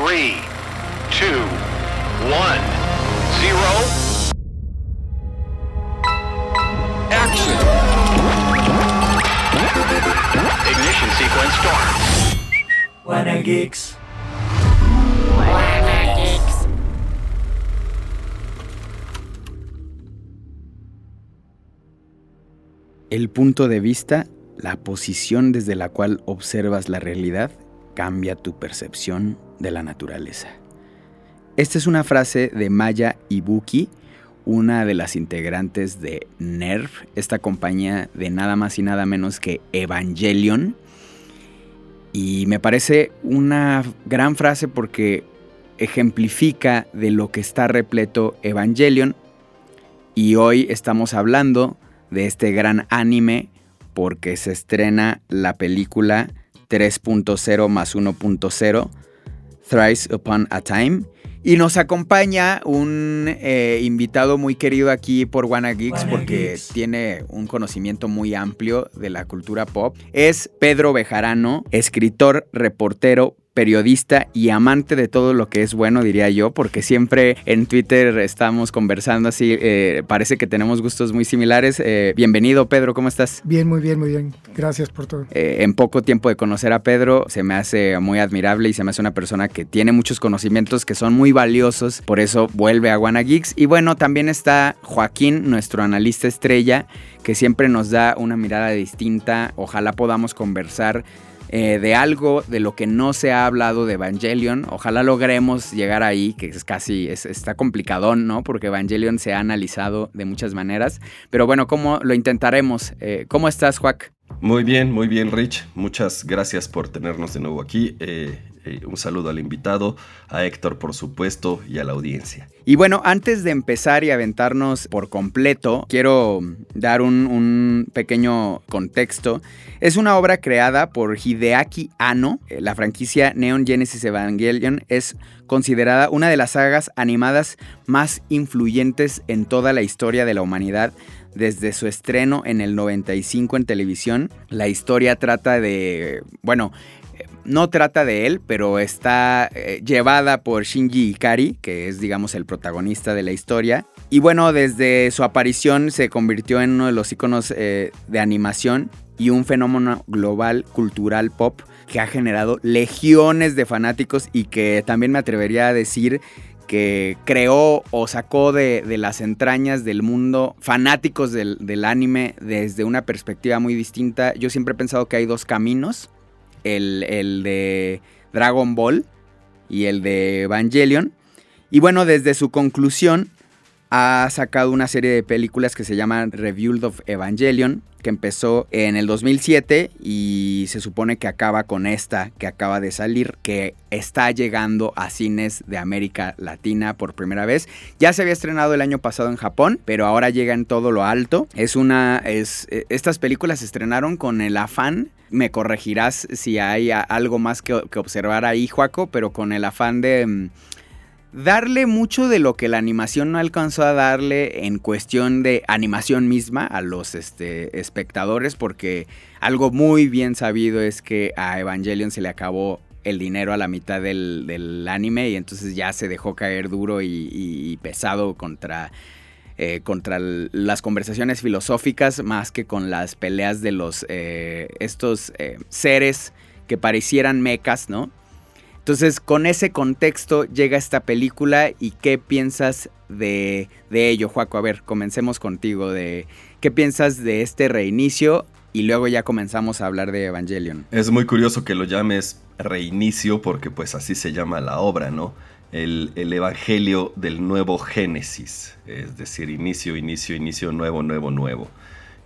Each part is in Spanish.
3, 2, 1, 0. Action! Ignition sequence start. Wanna Geeks. El punto de vista, la posición desde la cual observas la realidad, cambia tu percepción de la naturaleza. Esta es una frase de Maya Ibuki, una de las integrantes de NERV, esta compañía de nada más y nada menos que Evangelion. Y me parece una gran frase porque ejemplifica de lo que está repleto Evangelion. Y hoy estamos hablando de este gran anime porque se estrena la película 3.0 más 1.0, Thrice Upon a Time. Y nos acompaña un invitado muy querido aquí por Wanna Geeks porque tiene un conocimiento muy amplio de la cultura pop. Es Pedro Bejarano, escritor, reportero, periodista y amante de todo lo que es bueno, diría yo, porque siempre en Twitter estamos conversando así, parece que tenemos gustos muy similares. Bienvenido, Pedro, ¿cómo estás? Bien, muy bien, muy bien. Gracias por todo. En poco tiempo de conocer a Pedro, se me hace muy admirable y se me hace una persona que tiene muchos conocimientos que son muy valiosos, por eso vuelve a Wanna Geeks. Y bueno, también está Joaquín, nuestro analista estrella, que siempre nos da una mirada distinta. Ojalá podamos conversar de algo de lo que no se ha hablado de Evangelion. Ojalá logremos llegar ahí, que es casi, está complicadón, ¿no? Porque Evangelion se ha analizado de muchas maneras. Pero bueno, ¿cómo lo intentaremos? ¿Cómo estás, Joac? Muy bien, Rich. Muchas gracias por tenernos de nuevo aquí. Un saludo al invitado, a Héctor, por supuesto, y a la audiencia. Y bueno, antes de empezar y aventarnos por completo, quiero dar un pequeño contexto. Es una obra creada por Hideaki Anno. La franquicia Neon Genesis Evangelion es considerada una de las sagas animadas más influyentes en toda la historia de la humanidad. Desde su estreno en el 95 en televisión, la historia trata de, bueno, no trata de él, pero está llevada por Shinji Ikari, que es, digamos, el protagonista de la historia. Y bueno, desde su aparición se convirtió en uno de los íconos de animación y un fenómeno global cultural pop que ha generado legiones de fanáticos y que también me atrevería a decir que creó o sacó de las entrañas del mundo fanáticos del anime desde una perspectiva muy distinta. Yo siempre he pensado que hay dos caminos, el de Dragon Ball y el de Evangelion. Y bueno, desde su conclusión ha sacado una serie de películas que se llaman Rebuild of Evangelion, que empezó en el 2007 y se supone que acaba con esta que acaba de salir, que está llegando a cines de América Latina por primera vez. Ya se había estrenado el año pasado en Japón, pero ahora llega en todo lo alto. Estas películas se estrenaron con el afán, me corregirás si hay algo más que observar ahí, Joaco, pero con el afán de darle mucho de lo que la animación no alcanzó a darle en cuestión de animación misma a los espectadores, porque algo muy bien sabido es que a Evangelion se le acabó el dinero a la mitad del anime y entonces ya se dejó caer duro y pesado contra las conversaciones filosóficas más que con las peleas de estos seres que parecieran mechas, ¿no? Entonces, con ese contexto llega esta película y ¿qué piensas de ello, Joaco? A ver, comencemos contigo. ¿Qué piensas de este reinicio? Y luego ya comenzamos a hablar de Evangelion. Es muy curioso que lo llames reinicio porque pues así se llama la obra, ¿no? El evangelio del nuevo Génesis, es decir, inicio, nuevo.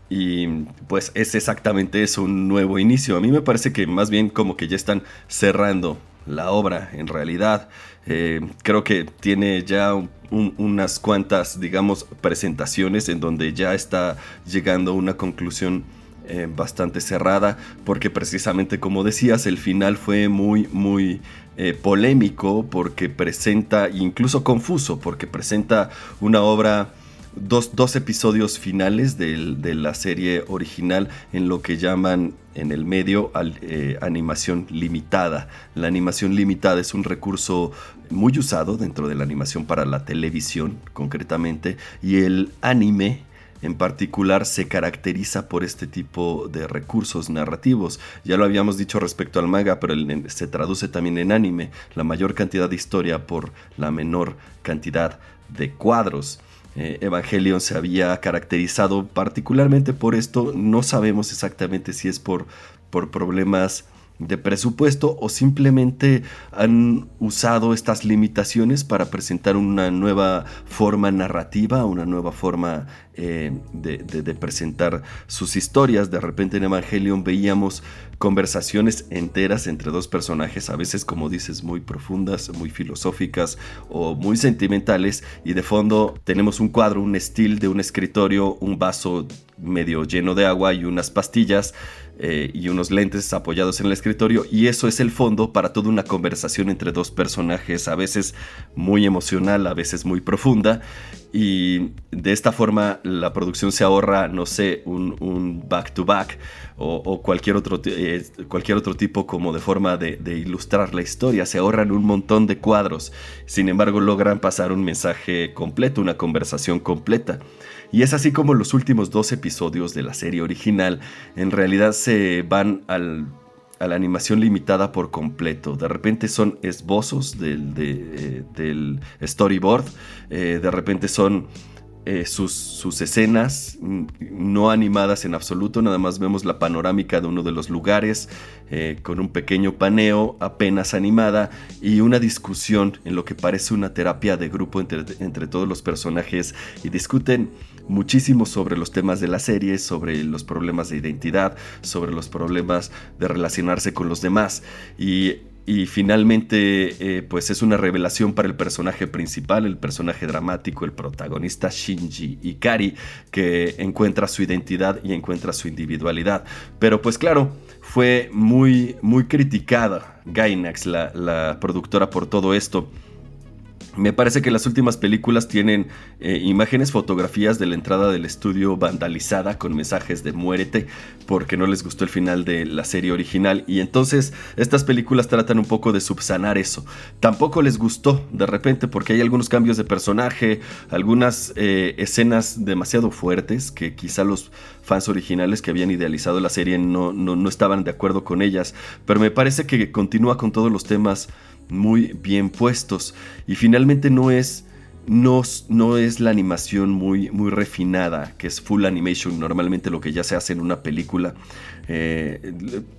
Y pues es exactamente eso, un nuevo inicio. A mí me parece que más bien como que ya están cerrando la obra en realidad. Creo que tiene ya unas cuantas, digamos, presentaciones en donde ya está llegando a una conclusión bastante cerrada, porque precisamente como decías, el final fue muy polémico, porque presenta, incluso confuso, porque presenta una obra dos episodios finales de la serie original en lo que llaman en el medio animación limitada. La animación limitada es un recurso muy usado dentro de la animación para la televisión, concretamente, y el anime en particular se caracteriza por este tipo de recursos narrativos. Ya lo habíamos dicho respecto al manga, pero se traduce también en anime. La mayor cantidad de historia por la menor cantidad de cuadros. Evangelion se había caracterizado particularmente por esto. No sabemos exactamente si es por problemas de presupuesto o simplemente han usado estas limitaciones para presentar una nueva forma narrativa, una nueva forma de presentar sus historias. De repente en Evangelion veíamos conversaciones enteras entre dos personajes, a veces, como dices, muy profundas, muy filosóficas o muy sentimentales, y de fondo tenemos un cuadro, un still de un escritorio, un vaso medio lleno de agua y unas pastillas y unos lentes apoyados en el escritorio, y eso es el fondo para toda una conversación entre dos personajes, a veces muy emocional, a veces muy profunda, y de esta forma la producción se ahorra, no sé, un back to back o cualquier otro tipo como de forma de ilustrar la historia. Se ahorran un montón de cuadros, sin embargo logran pasar un mensaje completo, una conversación completa. Y es así como los últimos 2 episodios de la serie original en realidad se van a la animación limitada por completo. De repente son esbozos del storyboard, de repente son sus escenas no animadas en absoluto, nada más vemos la panorámica de uno de los lugares con un pequeño paneo apenas animada y una discusión en lo que parece una terapia de grupo entre todos los personajes, y discuten muchísimo sobre los temas de la serie, sobre los problemas de identidad, sobre los problemas de relacionarse con los demás, y finalmente pues es una revelación para el personaje principal, el personaje dramático, el protagonista Shinji Ikari, que encuentra su identidad y encuentra su individualidad. Pero pues claro, fue muy, muy criticada Gainax, la productora, por todo esto. Me parece que las últimas películas tienen imágenes, fotografías de la entrada del estudio vandalizada con mensajes de muérete porque no les gustó el final de la serie original, y entonces estas películas tratan un poco de subsanar eso. Tampoco les gustó de repente porque hay algunos cambios de personaje, algunas escenas demasiado fuertes que quizá los fans originales que habían idealizado la serie no estaban de acuerdo con ellas, pero me parece que continúa con todos los temas muy bien puestos, y finalmente no es la animación muy, muy refinada, que es full animation, normalmente lo que ya se hace en una película.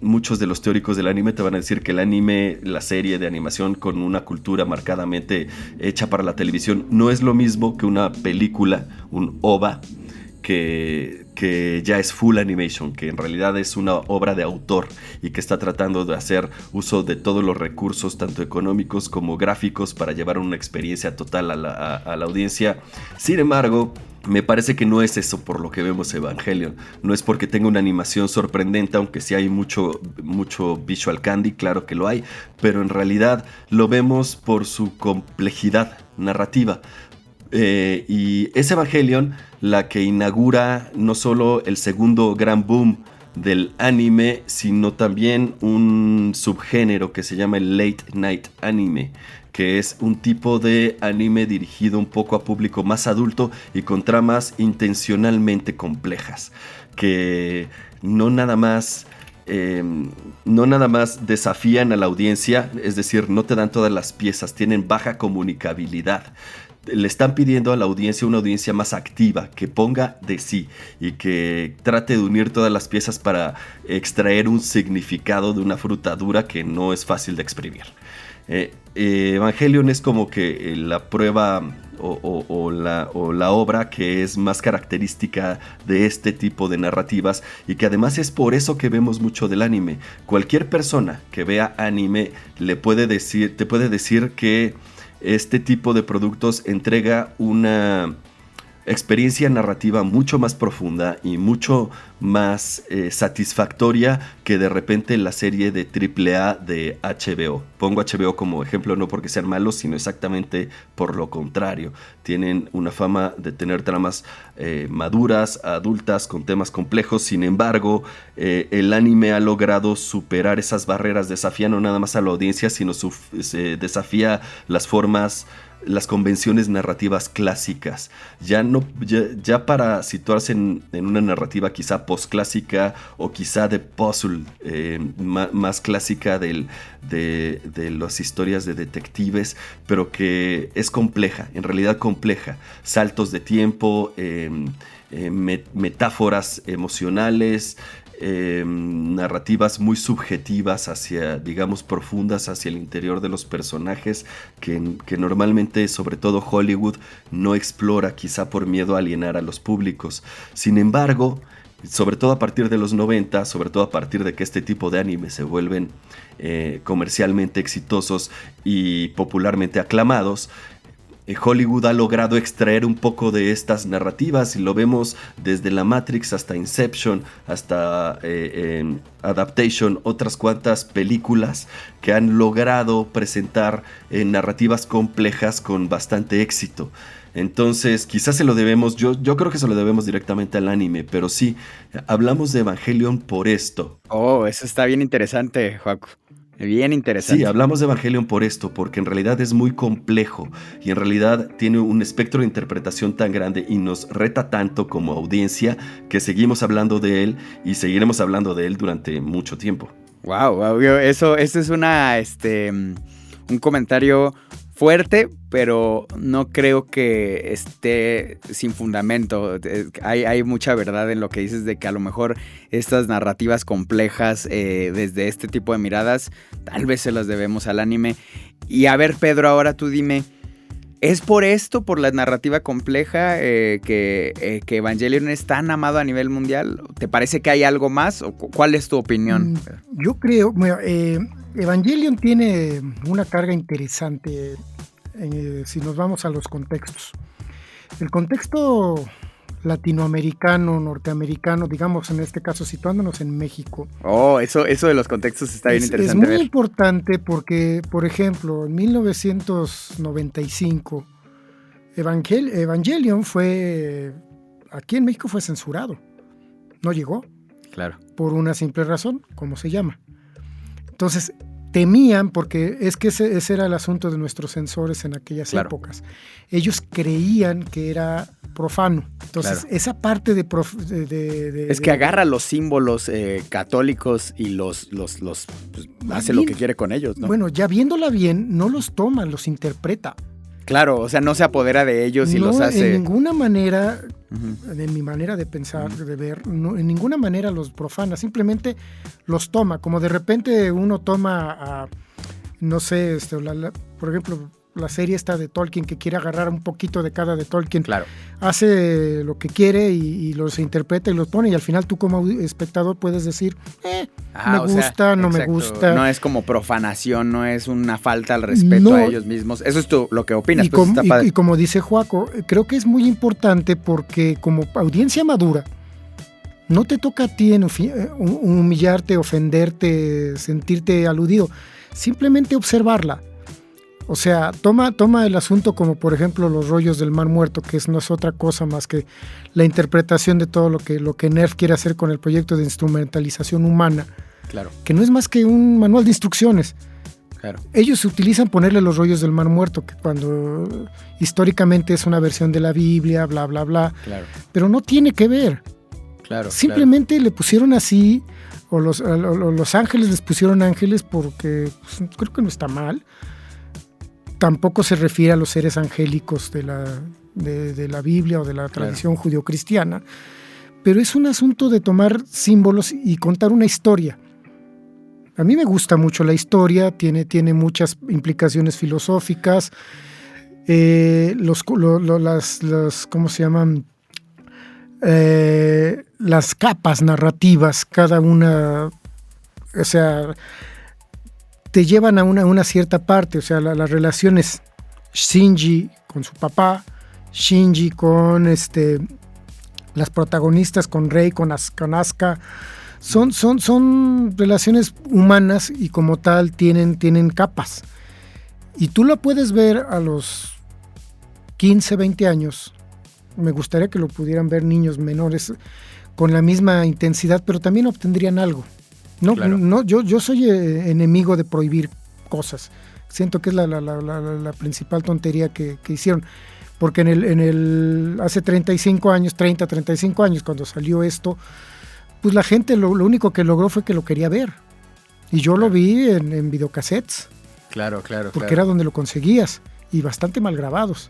Muchos de los teóricos del anime te van a decir que el anime, la serie de animación con una cultura marcadamente hecha para la televisión, no es lo mismo que una película, un OVA, que ya es full animation, que en realidad es una obra de autor y que está tratando de hacer uso de todos los recursos, tanto económicos como gráficos, para llevar una experiencia total a la audiencia. Sin embargo, me parece que no es eso por lo que vemos Evangelion. No es porque tenga una animación sorprendente, aunque sí hay mucho visual candy, claro que lo hay, pero en realidad lo vemos por su complejidad narrativa. Y es Evangelion la que inaugura no solo el segundo gran boom del anime, sino también un subgénero que se llama el Late Night Anime, que es un tipo de anime dirigido un poco a público más adulto y con tramas intencionalmente complejas, que no nada más desafían a la audiencia, es decir, no te dan todas las piezas, tienen baja comunicabilidad. Le están pidiendo a la audiencia una audiencia más activa, que ponga de sí y que trate de unir todas las piezas para extraer un significado de una fruta dura que no es fácil de exprimir. Evangelion es como que la prueba o la obra que es más característica de este tipo de narrativas, y que además es por eso que vemos mucho del anime. Cualquier persona que vea anime te puede decir que este tipo de productos entrega una experiencia narrativa mucho más profunda y mucho más satisfactoria que de repente la serie de AAA de HBO. Pongo HBO como ejemplo no porque sean malos, sino exactamente por lo contrario. Tienen una fama de tener tramas maduras, adultas, con temas complejos. Sin embargo, el anime ha logrado superar esas barreras, desafía no nada más a la audiencia, sino desafía las formas, las convenciones narrativas clásicas. Ya para situarse en una narrativa quizá postclásica o quizá de puzzle más clásica de las historias de detectives, pero que es compleja, en realidad compleja. Saltos de tiempo, metáforas emocionales, narrativas muy subjetivas hacia, digamos, profundas hacia el interior de los personajes que normalmente, sobre todo Hollywood, no explora, quizá por miedo a alienar a los públicos. Sin embargo, sobre todo a partir de los 90, sobre todo a partir de que este tipo de anime se vuelven comercialmente exitosos y popularmente aclamados, Hollywood ha logrado extraer un poco de estas narrativas y lo vemos desde la Matrix hasta Inception, hasta Adaptation, otras cuantas películas que han logrado presentar narrativas complejas con bastante éxito. Entonces, quizás se lo debemos, yo creo que se lo debemos directamente al anime, pero sí, hablamos de Evangelion por esto. Oh, eso está bien interesante, Joaco. Bien interesante. Sí, hablamos de Evangelion por esto, porque en realidad es muy complejo y en realidad tiene un espectro de interpretación tan grande y nos reta tanto como audiencia que seguimos hablando de él y seguiremos hablando de él durante mucho tiempo. Wow, eso es un comentario fuerte, pero no creo que esté sin fundamento. Hay mucha verdad en lo que dices de que a lo mejor estas narrativas complejas desde este tipo de miradas tal vez se las debemos al anime. Y a ver, Pedro, ahora tú dime, ¿es por esto, por la narrativa compleja, que Evangelion es tan amado a nivel mundial? ¿Te parece que hay algo más? ¿O cuál es tu opinión? Yo creo, Evangelion tiene una carga interesante si nos vamos a los contextos. El contexto latinoamericano, norteamericano, digamos en este caso situándonos en México. Oh, eso de los contextos está bien interesante. Es muy importante porque, por ejemplo, en 1995 Evangelion aquí en México fue censurado. No llegó. Claro. Por una simple razón, ¿cómo se llama? Entonces, temían, porque es que ese era el asunto de nuestros censores en aquellas épocas. Ellos creían que era profano. Entonces, esa parte es que agarra los símbolos católicos y los hace lo que quiere con ellos, ¿no? Bueno, ya viéndola bien, no los toma, los interpreta. Claro, o sea, no se apodera de ellos y los hace... En ninguna manera, en mi manera de pensar, de ver, no, en ninguna manera los profana, simplemente los toma, como de repente uno toma no sé, por ejemplo, la serie esta de Tolkien, que quiere agarrar un poquito de cada de Tolkien, hace lo que quiere y los interpreta y los pone, y al final tú como espectador puedes decir, me gusta, no me gusta. No es como profanación, no es una falta al respeto a ellos mismos. Eso es lo que opinas, pues está padre. Y como dice Joaco, creo que es muy importante porque como audiencia madura, no te toca a ti humillarte, ofenderte, sentirte aludido, simplemente observarla. O sea, toma el asunto como, por ejemplo, los rollos del Mar Muerto, que no es otra cosa más que la interpretación de todo lo que NERF quiere hacer con el proyecto de instrumentalización humana. Claro. Que no es más que un manual de instrucciones. Claro. Ellos utilizan ponerle los rollos del Mar Muerto, que cuando históricamente es una versión de la Biblia, bla, bla, bla. Claro. Pero no tiene que ver. Claro. Simplemente le pusieron así, o los ángeles les pusieron ángeles porque creo que no está mal. Tampoco se refiere a los seres angélicos de la Biblia o de la tradición judio-cristiana, pero es un asunto de tomar símbolos y contar una historia. A mí me gusta mucho la historia, tiene muchas implicaciones filosóficas, ¿cómo se llaman? Las capas narrativas, cada una, o sea, te llevan a una cierta parte, o sea, las relaciones Shinji con su papá, Shinji, con las protagonistas, con Rei, con Asuka, son relaciones humanas y como tal tienen capas. Y tú lo puedes ver a los 15, 20 años. Me gustaría que lo pudieran ver niños menores con la misma intensidad, pero también obtendrían algo. Claro. Yo soy enemigo de prohibir cosas. Siento que es la principal tontería que hicieron. Porque hace 35 años, cuando salió esto, pues la gente lo único que logró fue que lo quería ver. Y yo lo vi en videocassettes. Claro. Porque era donde lo conseguías. Y bastante mal grabados.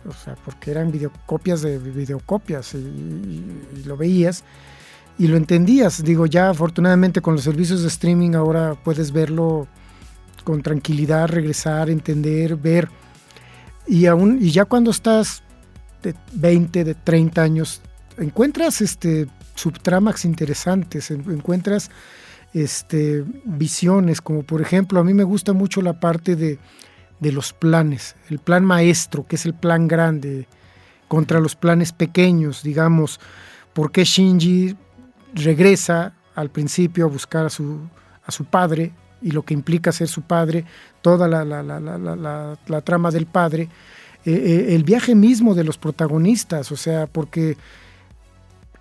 O sea, porque eran videocopias de videocopias. Y lo veías y lo entendías. Digo, ya afortunadamente con los servicios de streaming ahora puedes verlo con tranquilidad, regresar, entender, ver. Y ya cuando estás de 20, de 30 años, encuentras subtramas interesantes, encuentras visiones, como por ejemplo, a mí me gusta mucho la parte de los planes, el plan maestro, que es el plan grande, contra los planes pequeños, digamos, por qué Shinji regresa al principio a buscar a su padre, y lo que implica ser su padre, toda la trama del padre, el viaje mismo de los protagonistas, o sea, porque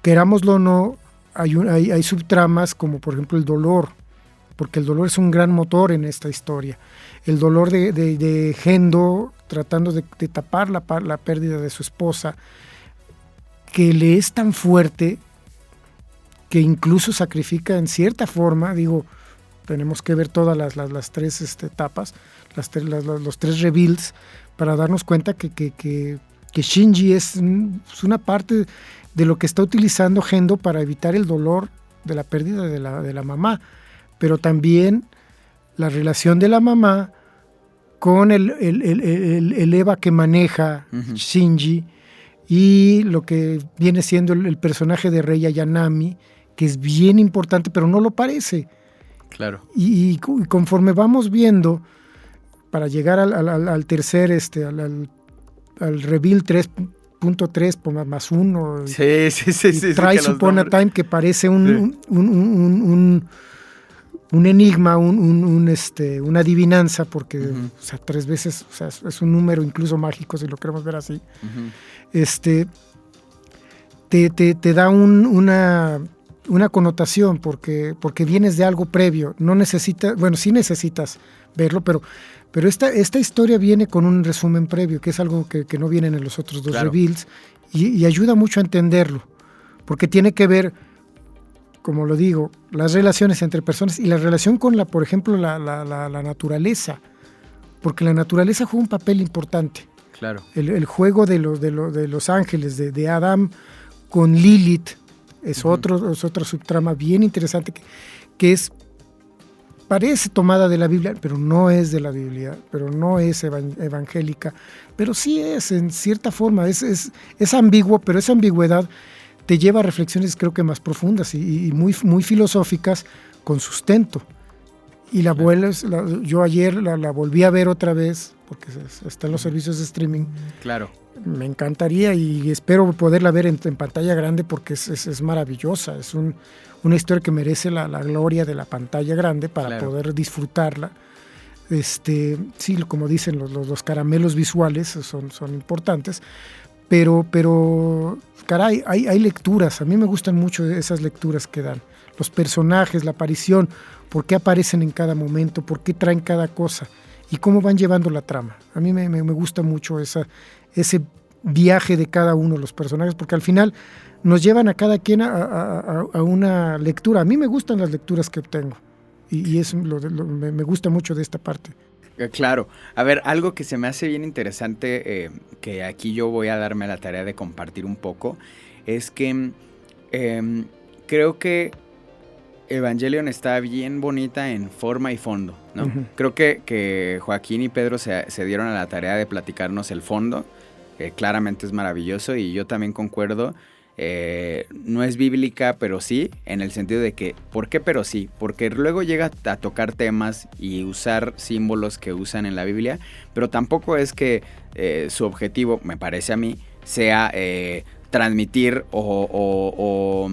querámoslo o no, hay subtramas como por ejemplo el dolor, porque el dolor es un gran motor en esta historia. El dolor de Gendo tratando de tapar la pérdida de su esposa, que le es tan fuerte que incluso sacrifica en cierta forma, digo, tenemos que ver todas las tres etapas, los tres reveals, para darnos cuenta que Shinji es una parte de lo que está utilizando Gendo para evitar el dolor de la pérdida de la mamá, pero también la relación de la mamá con el Eva que maneja Shinji, y lo que viene siendo el personaje de Rei Ayanami, que es bien importante, pero no lo parece. Claro. Y conforme vamos viendo, para llegar al tercer, al reveal 3.3 más 1, sí, Thrice Upon a Time, que parece un enigma, una adivinanza, porque o sea, 3 veces, o sea, es un número incluso mágico, si lo queremos ver así. Te da una connotación, porque vienes de algo previo. No necesitas, bueno, sí necesitas verlo, pero esta historia viene con un resumen previo, que es algo que no viene en los otros dos reveals, y ayuda mucho a entenderlo, porque tiene que ver, como lo digo, las relaciones entre personas y la relación con por ejemplo, la naturaleza, porque la naturaleza juega un papel importante. Claro. El juego de los ángeles, de Adam con Lilith, es otra subtrama bien interesante que parece tomada de la Biblia, pero no es de la Biblia, pero no es evangélica, pero sí es en cierta forma, es ambiguo, pero esa ambigüedad te lleva a reflexiones creo que más profundas y muy, muy filosóficas con sustento. Y yo ayer la volví a ver otra vez, porque está en los servicios de streaming. Claro. Me encantaría y espero poderla ver en pantalla grande, porque es maravillosa. Es una historia que merece la gloria de la pantalla grande para poder disfrutarla. Sí, como dicen, los caramelos visuales son importantes, pero caray, hay lecturas. A mí me gustan mucho esas lecturas que dan. Los personajes, la aparición, por qué aparecen en cada momento, por qué traen cada cosa y cómo van llevando la trama. A mí me gusta mucho ese viaje de cada uno de los personajes, porque al final nos llevan a cada quien a una lectura. A mí me gustan las lecturas que obtengo y eso me gusta mucho de esta parte. Claro. A ver, algo que se me hace bien interesante, que aquí yo voy a darme la tarea de compartir un poco, es que creo que Evangelion está bien bonita en forma y fondo, ¿no? Uh-huh. Creo que Joaquín y Pedro se dieron a la tarea de platicarnos el fondo. Claramente es maravilloso y yo también concuerdo. No es bíblica, pero sí, en el sentido de que, ¿por qué pero sí? Porque luego llega a tocar temas y usar símbolos que usan en la Biblia, pero tampoco es que su objetivo, me parece a mí, sea transmitir o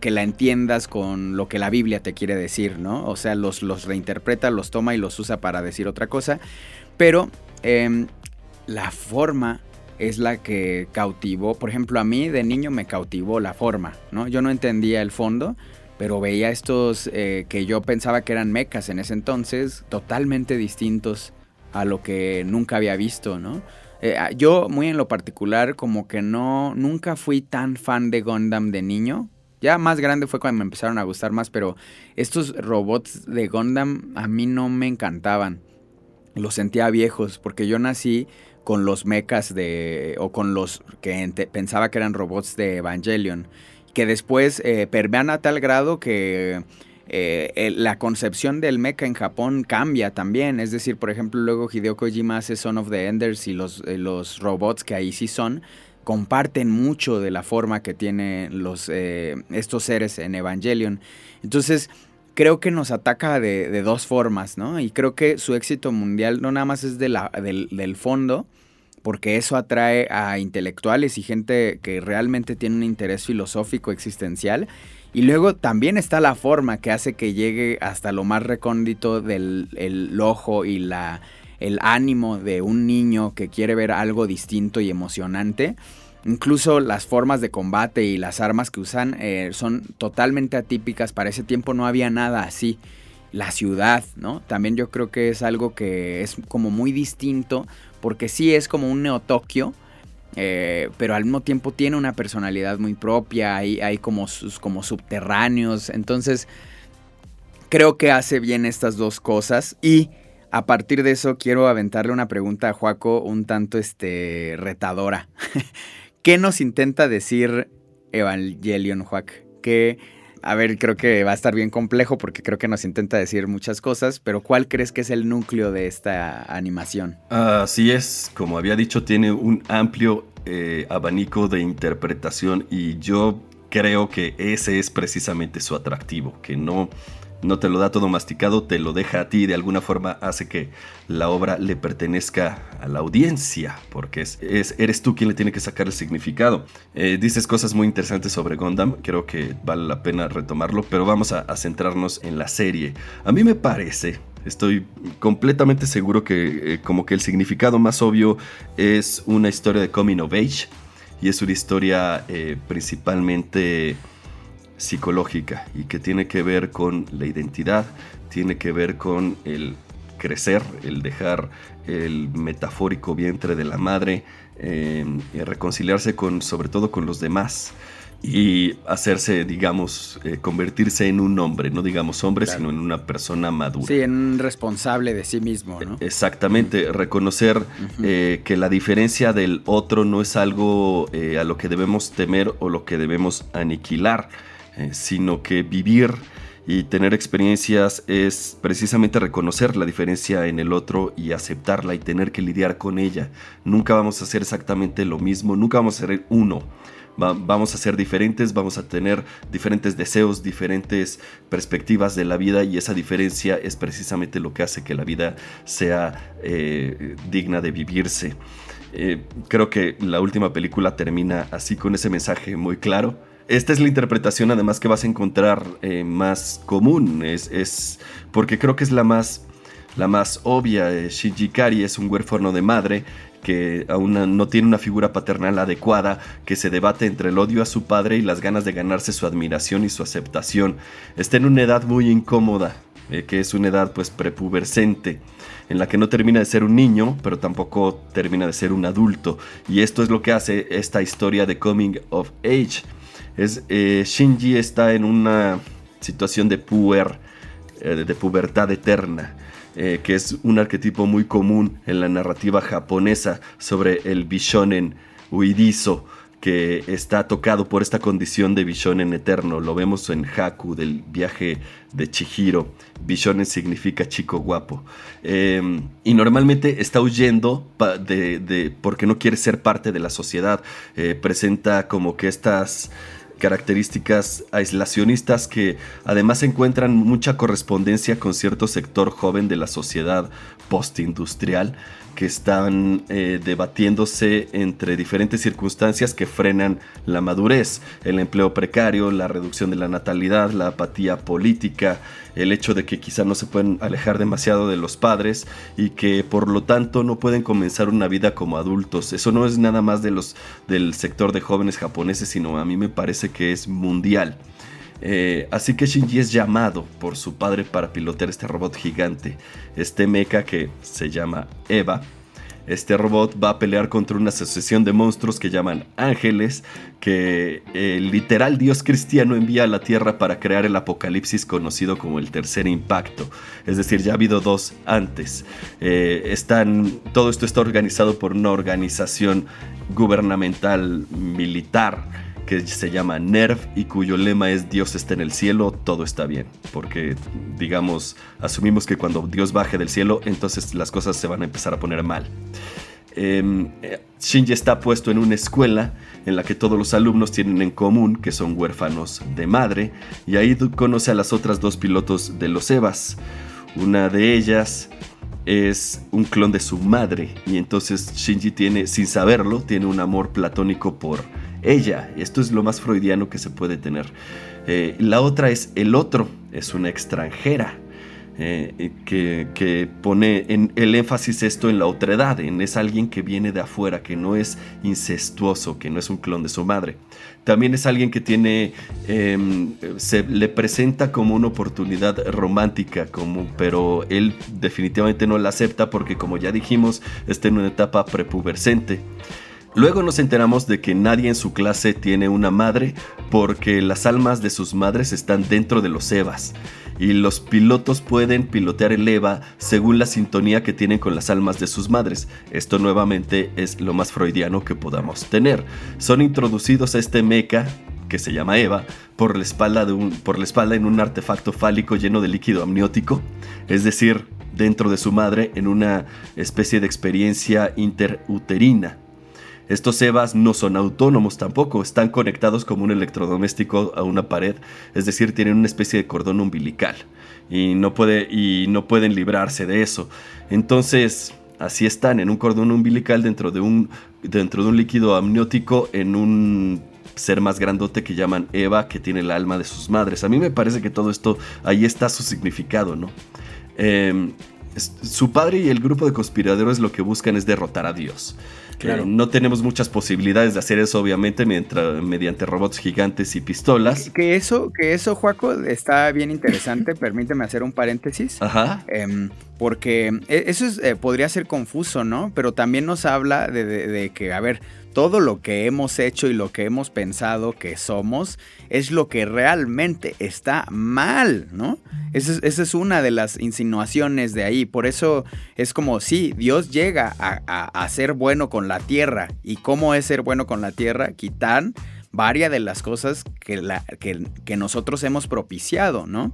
que la entiendas con lo que la Biblia te quiere decir, ¿no? O sea, los reinterpreta, los toma y los usa para decir otra cosa. Pero la forma es la que cautivó. Por ejemplo, a mí de niño me cautivó la forma, ¿no? Yo no entendía el fondo, pero veía estos que yo pensaba que eran mecas en ese entonces, totalmente distintos a lo que nunca había visto, ¿no? Yo, muy en lo particular, como que nunca fui tan fan de Gundam de niño. Ya más grande fue cuando me empezaron a gustar más, pero estos robots de Gundam a mí no me encantaban. Los sentía viejos, porque yo nací con los mechas o con los que pensaba que eran robots de Evangelion, que después permean a tal grado que la concepción del mecha en Japón cambia también. Es decir, por ejemplo, luego Hideo Kojima hace Son of the Enders y los robots que ahí sí comparten mucho de la forma que tienen estos seres en Evangelion. Entonces, creo que nos ataca de dos formas, ¿no? Y creo que su éxito mundial no nada más es del fondo, porque eso atrae a intelectuales y gente que realmente tiene un interés filosófico existencial. Y luego también está la forma que hace que llegue hasta lo más recóndito del ojo y el ánimo de un niño que quiere ver algo distinto y emocionante. Incluso las formas de combate y las armas que usan son totalmente atípicas. Para ese tiempo no había nada así. La ciudad, ¿no? También yo creo que es algo que es como muy distinto, porque sí es como un Neo-Tokio, pero al mismo tiempo tiene una personalidad muy propia. Hay como subterráneos. Entonces creo que hace bien estas dos cosas. Y a partir de eso quiero aventarle una pregunta a Joaco un tanto retadora. ¿Qué nos intenta decir Evangelion, Joac? A ver, creo que va a estar bien complejo porque creo que nos intenta decir muchas cosas, pero ¿cuál crees que es el núcleo de esta animación? Así es, como había dicho, tiene un amplio abanico de interpretación y yo creo que ese es precisamente su atractivo, que no te lo da todo masticado, te lo deja a ti y de alguna forma hace que la obra le pertenezca a la audiencia, porque eres tú quien le tiene que sacar el significado. Dices cosas muy interesantes sobre Gundam, creo que vale la pena retomarlo, pero vamos a centrarnos en la serie. A mí me parece, estoy completamente seguro que como que el significado más obvio es una historia de coming of age, y es una historia principalmente psicológica y que tiene que ver con la identidad, tiene que ver con el crecer, el dejar el metafórico vientre de la madre, y reconciliarse sobre todo con los demás y hacerse, digamos, convertirse en un hombre, no digamos hombre, claro, sino en una persona madura. Sí, en un responsable de sí mismo, ¿no? Exactamente, reconocer que la diferencia del otro no es algo a lo que debemos temer o lo que debemos aniquilar, sino que vivir y tener experiencias es precisamente reconocer la diferencia en el otro y aceptarla y tener que lidiar con ella. Nunca vamos a hacer exactamente lo mismo, nunca vamos a ser uno. Vamos a ser diferentes, vamos a tener diferentes deseos, diferentes perspectivas de la vida, y esa diferencia es precisamente lo que hace que la vida sea digna de vivirse. Creo que la última película termina así, con ese mensaje muy claro. Esta es la interpretación además que vas a encontrar más común, es porque creo que es la más obvia. Shinji Ikari es un huérfano de madre que aún no tiene una figura paternal adecuada, que se debate entre el odio a su padre y las ganas de ganarse su admiración y su aceptación. Está en una edad muy incómoda, que es una edad pues prepuberscente, en la que no termina de ser un niño, pero tampoco termina de ser un adulto, y esto es lo que hace esta historia de coming of age. Shinji está en una situación de pubertad eterna, que es un arquetipo muy común en la narrativa japonesa sobre el Bishonen huidizo, que está tocado por esta condición de Bishonen eterno. Lo vemos en Haku, del viaje de Chihiro. Bishonen significa chico guapo. Y normalmente está huyendo porque no quiere ser parte de la sociedad. Presenta como que estas características aislacionistas que además encuentran mucha correspondencia con cierto sector joven de la sociedad postindustrial que están debatiéndose entre diferentes circunstancias que frenan la madurez, el empleo precario, la reducción de la natalidad, la apatía política, el hecho de que quizá no se pueden alejar demasiado de los padres y que por lo tanto no pueden comenzar una vida como adultos. Eso no es nada más del sector de jóvenes japoneses, sino a mí me parece que es mundial. Así que Shinji es llamado por su padre para pilotear este robot gigante, este mecha que se llama Eva. Este robot va a pelear contra una asociación de monstruos que llaman ángeles, que el literal dios cristiano envía a la tierra para crear el apocalipsis conocido como el tercer impacto. Es decir, ya ha habido 2 antes. Todo esto está organizado por una organización gubernamental militar que se llama NERV y cuyo lema es Dios está en el cielo, todo está bien. Porque, digamos, asumimos que cuando Dios baje del cielo, entonces las cosas se van a empezar a poner mal. Shinji está puesto en una escuela en la que todos los alumnos tienen en común que son huérfanos de madre, y ahí conoce a las otras 2 pilotos de los Evas. Una de ellas es un clon de su madre, y entonces Shinji tiene, sin saberlo, tiene un amor platónico por ella. Esto es lo más freudiano que se puede tener. La otra es el otro, es una extranjera, que pone el énfasis esto en la otredad, es alguien que viene de afuera, que no es incestuoso, que no es un clon de su madre. También es alguien que tiene, se le presenta como una oportunidad romántica, pero él definitivamente no la acepta porque, como ya dijimos, está en una etapa prepuberscente. Luego nos enteramos de que nadie en su clase tiene una madre porque las almas de sus madres están dentro de los Evas y los pilotos pueden pilotear el Eva según la sintonía que tienen con las almas de sus madres. Esto nuevamente es lo más freudiano que podamos tener. Son introducidos a este mecha que se llama Eva por la espalda en un artefacto fálico lleno de líquido amniótico, es decir, dentro de su madre en una especie de experiencia interuterina. Estos Evas no son autónomos tampoco, están conectados como un electrodoméstico a una pared, es decir, tienen una especie de cordón umbilical y no pueden librarse de eso. Entonces, así están en un cordón umbilical dentro de un líquido amniótico en un ser más grandote que llaman Eva, que tiene el alma de sus madres. A mí me parece que todo esto, ahí está su significado, ¿no? Su padre y el grupo de conspiradores lo que buscan es derrotar a Dios. Claro. No tenemos muchas posibilidades de hacer eso, obviamente, mediante robots gigantes y pistolas. Que eso, Joaco, está bien interesante. Permíteme hacer un paréntesis. Ajá. Porque eso podría ser confuso, ¿no? Pero también nos habla de que, a ver, todo lo que hemos hecho y lo que hemos pensado que somos es lo que realmente está mal, ¿no? Esa es una de las insinuaciones de ahí. Por eso es como, sí, Dios llega a ser bueno con la tierra. ¿Y cómo es ser bueno con la tierra? Quitar varias de las cosas que nosotros hemos propiciado, ¿no?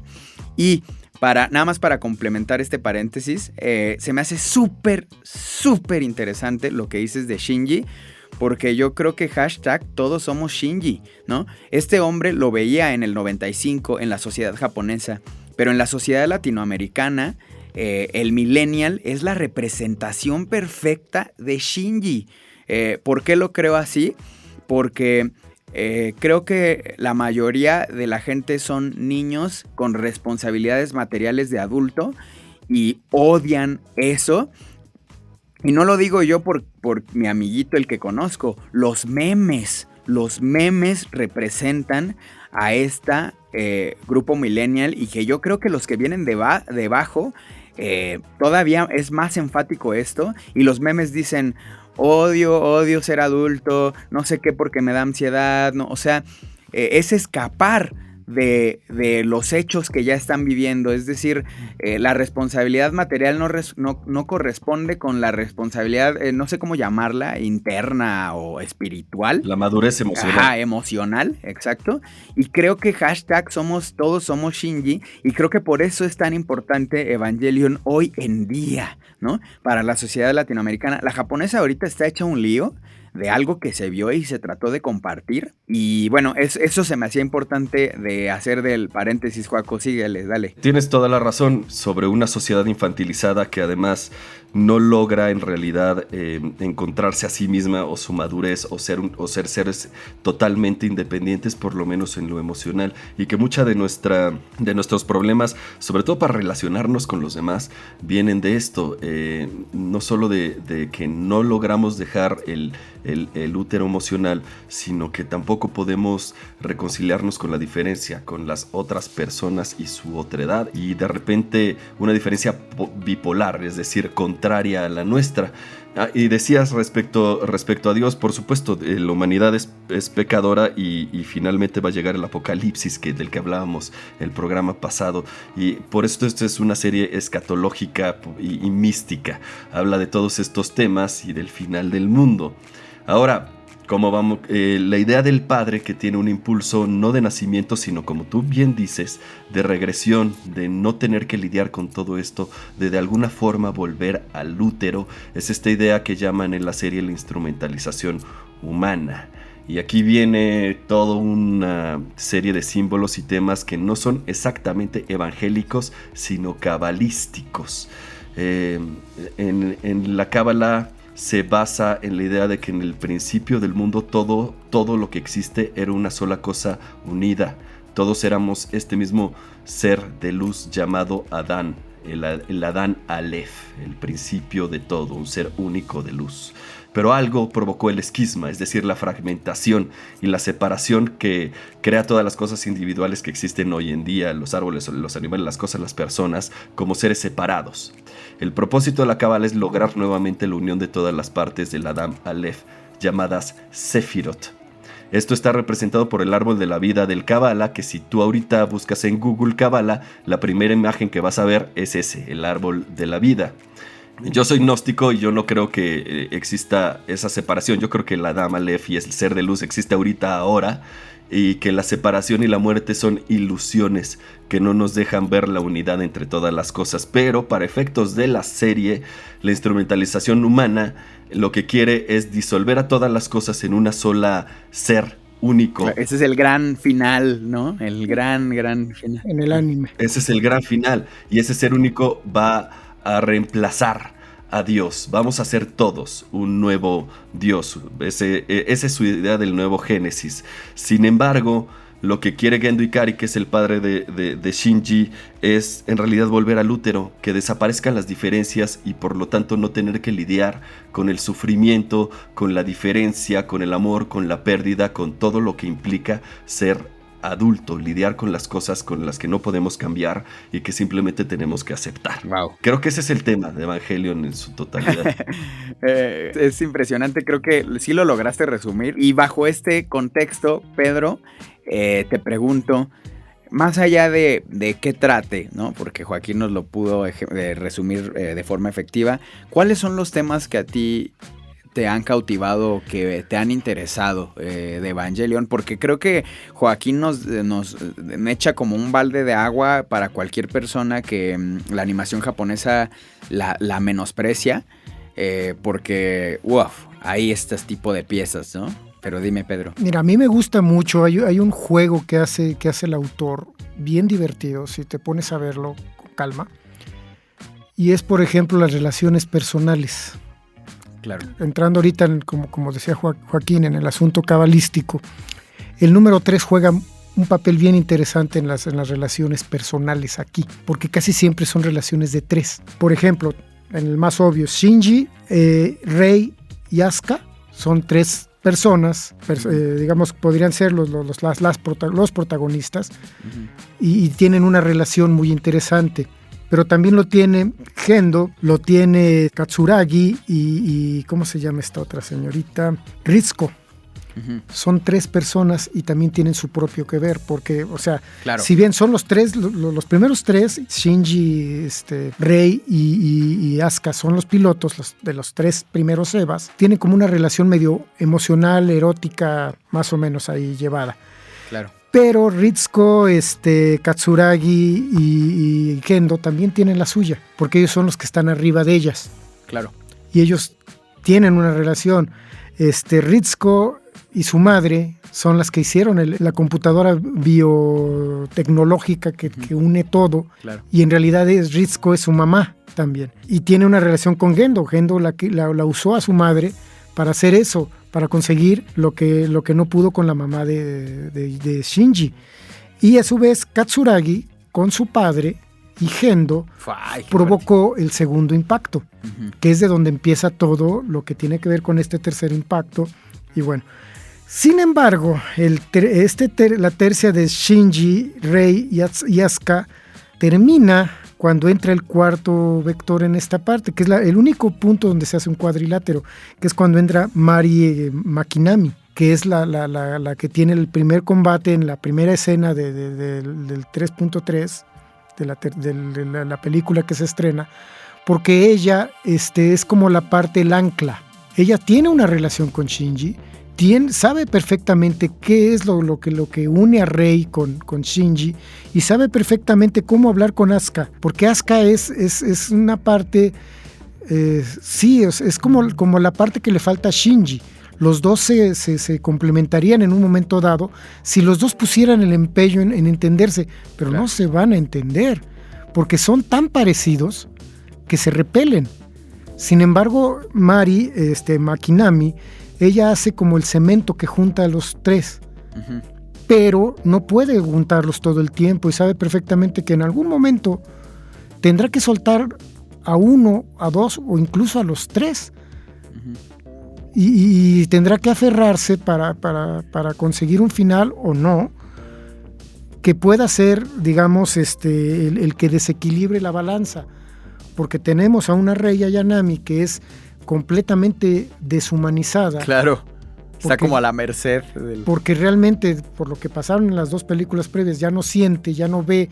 Y nada más para complementar este paréntesis, se me hace súper, súper interesante lo que dices de Shinji. Porque yo creo que #todos somos Shinji, ¿no? Este hombre lo veía en el 95 en la sociedad japonesa, pero en la sociedad latinoamericana, el millennial es la representación perfecta de Shinji. ¿Por qué lo creo así? Porque creo que la mayoría de la gente son niños con responsabilidades materiales de adulto y odian eso. Y no lo digo yo por mi amiguito, el que conozco. Los memes representan a esta grupo millennial, y que yo creo que los que vienen debajo, todavía es más enfático esto. Y los memes dicen, odio ser adulto, no sé qué porque me da ansiedad, ¿no? O sea, es escapar de los hechos que ya están viviendo. Es decir, la responsabilidad material no corresponde con la responsabilidad, no sé cómo llamarla, interna o espiritual. La madurez emocional. Ajá, emocional, exacto. Y creo que todos somos Shinji, y creo que por eso es tan importante Evangelion hoy en día, ¿no? Para la sociedad latinoamericana. La japonesa ahorita está hecha un lío de algo que se vio y se trató de compartir. Y bueno, eso se me hacía importante de hacer del paréntesis. Joaco, síguele, dale. Tienes toda la razón sobre una sociedad infantilizada que además no logra en realidad encontrarse a sí misma o su madurez o ser seres totalmente independientes, por lo menos en lo emocional, y que mucha de nuestros problemas, sobre todo para relacionarnos con los demás, vienen de esto, no solo de que no logramos dejar el útero emocional, sino que tampoco podemos reconciliarnos con la diferencia, con las otras personas y su otredad, y de repente una diferencia bipolar, es decir, contraria a la nuestra. Y decías respecto a Dios, por supuesto, la humanidad es pecadora y finalmente va a llegar el apocalipsis del que hablábamos el programa pasado, y por esto esta es una serie escatológica y mística, habla de todos estos temas y del final del mundo. Ahora, ¿cómo vamos? La idea del padre que tiene un impulso no de nacimiento, sino como tú bien dices, de regresión, de no tener que lidiar con todo esto, de alguna forma volver al útero, es esta idea que llaman en la serie la instrumentalización humana. Y aquí viene toda una serie de símbolos y temas que no son exactamente evangélicos, sino cabalísticos. En la cábala se basa en la idea de que en el principio del mundo todo lo que existe era una sola cosa unida. Todos éramos este mismo ser de luz llamado Adán, el Adán Aleph, el principio de todo, un ser único de luz. Pero algo provocó el esquisma, es decir, la fragmentación y la separación que crea todas las cosas individuales que existen hoy en día, los árboles, los animales, las cosas, las personas, como seres separados. El propósito de la cábala es lograr nuevamente la unión de todas las partes del Adam Aleph, llamadas Sefirot. Esto está representado por el árbol de la vida del Cábala, que si tú ahorita buscas en Google Cábala, la primera imagen que vas a ver es ese, el árbol de la vida. Yo soy gnóstico y yo no creo que exista esa separación. Yo creo que el Adam Aleph y el ser de luz existe ahora, y que la separación y la muerte son ilusiones que no nos dejan ver la unidad entre todas las cosas. Pero para efectos de la serie, la instrumentalización humana lo que quiere es disolver a todas las cosas en una sola ser único. Ese es el gran final, ¿no? El gran final. En el anime. Ese es el gran final, y ese ser único va a reemplazar a Dios. Vamos a ser todos un nuevo Dios. Esa es su idea del nuevo Génesis. Sin embargo, lo que quiere Gendo Ikari, que es el padre de Shinji, es en realidad volver al útero, que desaparezcan las diferencias y por lo tanto no tener que lidiar con el sufrimiento, con la diferencia, con el amor, con la pérdida, con todo lo que implica ser adulto, lidiar con las cosas con las que no podemos cambiar y que simplemente tenemos que aceptar. Wow. Creo que ese es el tema de Evangelion en su totalidad. Es impresionante, creo que sí lo lograste resumir. Y bajo este contexto, Pedro, te pregunto, más allá de qué trate, ¿no? Porque Joaquín nos lo pudo resumir de forma efectiva, ¿cuáles son los temas que a ti te han cautivado, que te han interesado de Evangelion? Porque creo que Joaquín nos echa como un balde de agua para cualquier persona que la animación japonesa la menosprecia, porque hay este tipo de piezas, ¿no? Pero dime, Pedro. Mira, a mí me gusta mucho, hay un juego que hace el autor bien divertido, si te pones a verlo con calma, y es, por ejemplo, las relaciones personales. Claro. Entrando ahorita, como decía Joaquín, en el asunto cabalístico, el número 3 juega un papel bien interesante en las relaciones personales aquí, porque casi siempre son relaciones de 3. Por ejemplo, en el más obvio, Shinji, Rei y Asuka son 3 personas, digamos, podrían ser los protagonistas, y tienen una relación muy interesante. Pero también lo tiene Gendo, lo tiene Katsuragi y ¿cómo se llama esta otra señorita? Ritsuko. Uh-huh. Son 3 personas y también tienen su propio que ver, porque, o sea, claro, si bien son los primeros 3, Shinji, Rei y Asuka son los pilotos de los 3 primeros EVAs, tienen como una relación medio emocional, erótica, más o menos ahí llevada. Claro. Pero Ritsuko, Katsuragi y Gendo también tienen la suya, porque ellos son los que están arriba de ellas. Claro. Y ellos tienen una relación. Ritsuko y su madre son las que hicieron la computadora biotecnológica que une todo. Claro. Y en realidad Ritsuko es su mamá también. Y tiene una relación con Gendo. Gendo la usó a su madre para hacer eso, para conseguir lo que no pudo con la mamá de Shinji. Y a su vez Katsuragi con su padre y Gendo provocó el segundo impacto, que es de donde empieza todo lo que tiene que ver con este tercer impacto. Y bueno, sin embargo, la tercia de Shinji, Rei y Asuka termina cuando entra el cuarto vector en esta parte, que es el único punto donde se hace un cuadrilátero, que es cuando entra Mari Makinami, que es la que tiene el primer combate en la primera escena del 3.3 de la película que se estrena, porque ella es como la parte, el ancla. Ella tiene una relación con Shinji, sabe perfectamente qué es lo que une a Rei con Shinji, y sabe perfectamente cómo hablar con Asuka, porque Asuka es una parte, es como la parte que le falta a Shinji. Los dos se complementarían en un momento dado si los dos pusieran el empeño en entenderse, pero no se van a entender, porque son tan parecidos que se repelen. Sin embargo, Mari, Makinami, ella hace como el cemento que junta a los tres, pero no puede juntarlos todo el tiempo y sabe perfectamente que en algún momento tendrá que soltar a uno, a dos o incluso a los tres. Y tendrá que aferrarse para conseguir un final o no, que pueda ser, digamos, el que desequilibre la balanza. Porque tenemos a una Rei Ayanami que es completamente deshumanizada. Claro, está como a la merced porque realmente, por lo que pasaron en las dos películas previas, ya no siente, ya no ve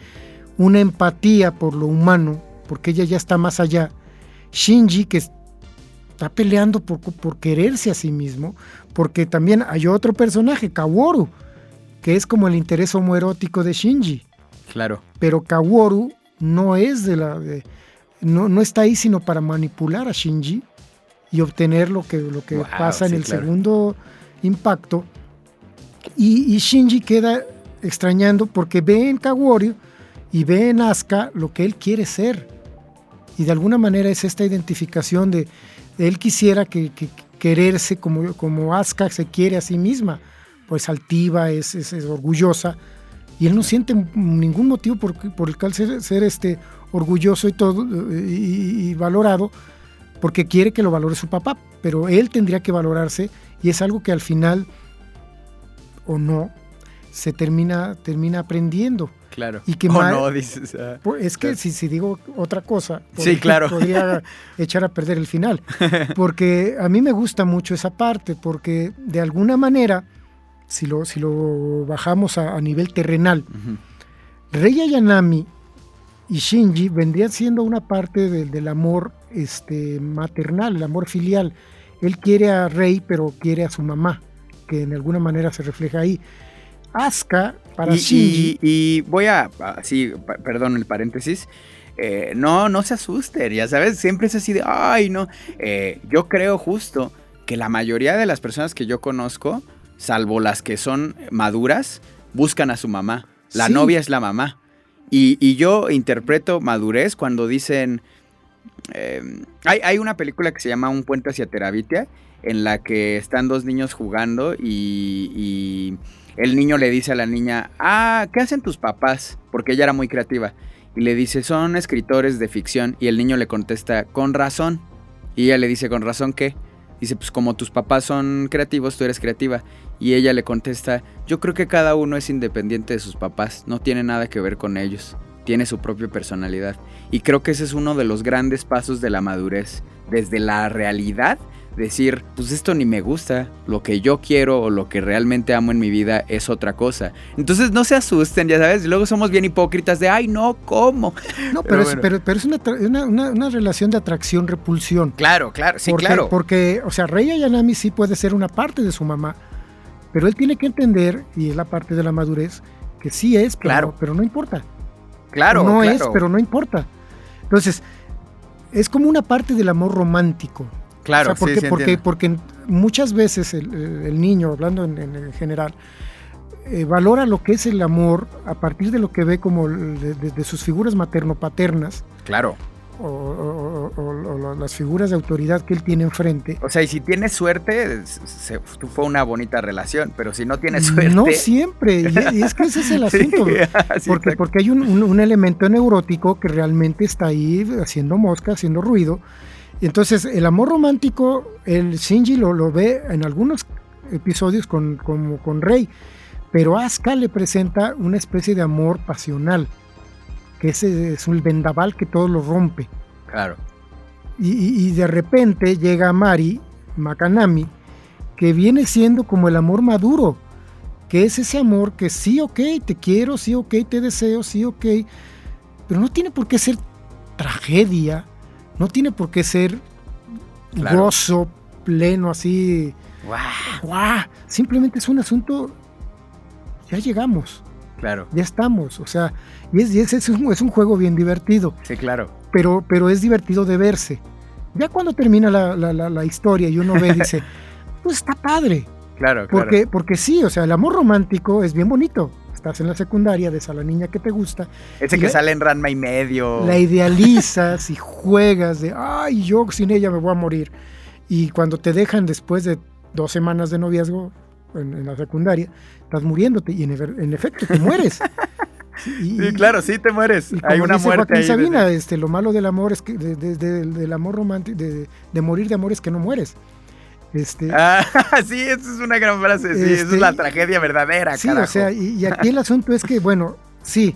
una empatía por lo humano, porque ella ya está más allá. Shinji, que está peleando por quererse a sí mismo, porque también hay otro personaje, Kaworu, que es como el interés homoerótico de Shinji. Claro. Pero Kaworu no es no está ahí sino para manipular a Shinji y obtener lo que pasa en el segundo impacto. Y Shinji queda extrañando porque ve en Kaworu y ve en Asuka lo que él quiere ser. Y de alguna manera es esta identificación de él quisiera quererse como Asuka se quiere a sí misma, pues altiva, es orgullosa, y él no siente ningún motivo por el cual ser orgulloso y todo y valorado, porque quiere que lo valore su papá, pero él tendría que valorarse, y es algo que al final o no se termina aprendiendo. Claro. Y que no, dices. Es que si digo otra cosa, sí, claro, podría echar a perder el final. Porque a mí me gusta mucho esa parte, porque de alguna manera, si lo bajamos a nivel terrenal, Rei Ayanami y Shinji vendrían siendo una parte del amor maternal, el amor filial. Él quiere a Rei, pero quiere a su mamá, que en alguna manera se refleja ahí. Asuka para Shinji. Y voy a, perdón el paréntesis, no se asusten, ya sabes, siempre es así de, ay no, yo creo justo que la mayoría de las personas que yo conozco, salvo las que son maduras, buscan a su mamá, la novia es la mamá, y yo interpreto madurez cuando dicen, hay una película que se llama Un puente hacia Terabitia, en la que están dos niños jugando y el niño le dice a la niña, ¿qué hacen tus papás? Porque ella era muy creativa. Y le dice, son escritores de ficción. Y el niño le contesta, con razón. Y ella le dice, ¿con razón qué? Dice, pues como tus papás son creativos, tú eres creativa. Y ella le contesta, yo creo que cada uno es independiente de sus papás. No tiene nada que ver con ellos. Tiene su propia personalidad. Y creo que ese es uno de los grandes pasos de la madurez. Desde la realidad, decir, pues esto ni me gusta, lo que yo quiero o lo que realmente amo en mi vida es otra cosa. Entonces no se asusten, ya sabes, y luego somos bien hipócritas de, ay no, ¿cómo? No, pero es una relación de atracción-repulsión. Claro, sí, claro. Porque, o sea, Rei Ayanami sí puede ser una parte de su mamá, pero él tiene que entender, y es la parte de la madurez, que sí es, pero no importa. Claro, no es, pero no importa. Entonces, es como una parte del amor romántico. Claro, o sea, porque muchas veces el niño, hablando en general, valora lo que es el amor a partir de lo que ve como de sus figuras materno-paternas. Claro. O las figuras de autoridad que él tiene enfrente. O sea, y si tienes suerte, fue una bonita relación, pero si no tienes suerte... No siempre, y es que ese es el asunto, sí, porque hay un elemento neurótico que realmente está ahí haciendo mosca, haciendo ruido. Y entonces el amor romántico, el Shinji lo ve en algunos episodios con Rei, pero Asuka le presenta una especie de amor pasional, que es un vendaval que todo lo rompe. Claro. Y de repente llega Mari Makanami, que viene siendo como el amor maduro, que es ese amor que sí, ok, te quiero, sí, ok, te deseo, sí, ok, pero no tiene por qué ser tragedia, no tiene por qué ser gozo pleno, así, ¡guau! Simplemente es un asunto, ya llegamos. Claro. Ya estamos, o sea, es un juego bien divertido. Sí, claro. Pero es divertido de verse. Ya cuando termina la historia y uno ve, dice, pues está padre. Claro, porque sí, o sea, el amor romántico es bien bonito. Estás en la secundaria, ves a la niña que te gusta. Ese que sale en Ranma y medio. La idealizas y juegas de, ay, yo sin ella me voy a morir. Y cuando te dejan después de 2 semanas de noviazgo en la secundaria, estás muriéndote y en efecto te mueres. Sí, claro, sí te mueres. Y hay una muerte Joaquín ahí. Sabina, lo malo del amor es que del amor romántico, de morir de amor es que no mueres. Sí, esa es una gran frase. Sí, esa es la tragedia verdadera, sí, carajo. O sea, y aquí el asunto es que, bueno, sí,